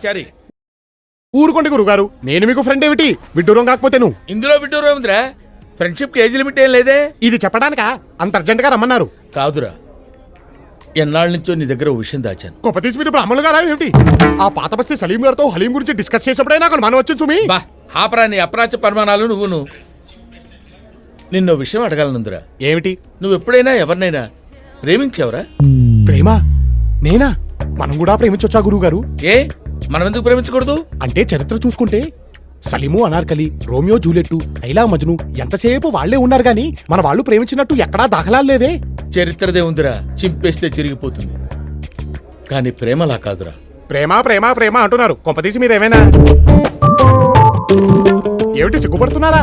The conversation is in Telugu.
సమాచారి. ఊరుకోండి గురుగారు, నేను మీకు ఫ్రెండ్ ఏమిటి విడ్డూరం కాకపోతే నువ్వు. ఇందులో విడ్డూరం ఏముందిరా? ఫ్రెండ్షిప్ ఏజ్ లిమిట్ ఏం లేదే. ఇది చెప్పడానికా అంత అర్జెంట్ గా రమ్మన్నారు? కాదురా, ఎన్నాళ్ళ నుంచో నీ దగ్గర ఓ విషయం దాచాను. గొప్పతీసి మీరు బ్రాహ్మణులు గారా ఏమిటి? ఆ పాత బస్తీ సలీం గారితో హలీం గురించి డిస్కస్ చేసేప్పుడే నాకు మనం వచ్చింది సుమి. బా ఆపరా నీ అప్రాచ్య పరిమాణాలు నువ్వును. నిన్నో విషయం అడగాలనుందిరా. ఏమిటి? నువ్వు ఎప్పుడైనా ఎవరినైనా ప్రేమించావురా? ప్రేమ? నేనా? మనం కూడా ప్రేమించొచ్చా గురువు గారు? ఏ మనం ఎందుకు ప్రేమించకూడదు? అంటే చరిత్ర చూసుకుంటే సలీము, అనార్కలి, రోమియో జూలియట్, ఐలా మజ్ను ఎంతసేపు వాళ్లే ఉన్నారు గాని మన వాళ్ళు ప్రేమించినట్టు ఎక్కడా దాఖలాలు లేవే. చరిత్రదే ఉందిరా, చింపేస్తే చిరిగిపోతుంది. కానీ ప్రేమలా కాదురా. ప్రేమ ప్రేమ ప్రేమ అంటున్నారు, కొంపదీసి మీరేమైనా ఏమిటి సిగ్గుపడుతున్నారా?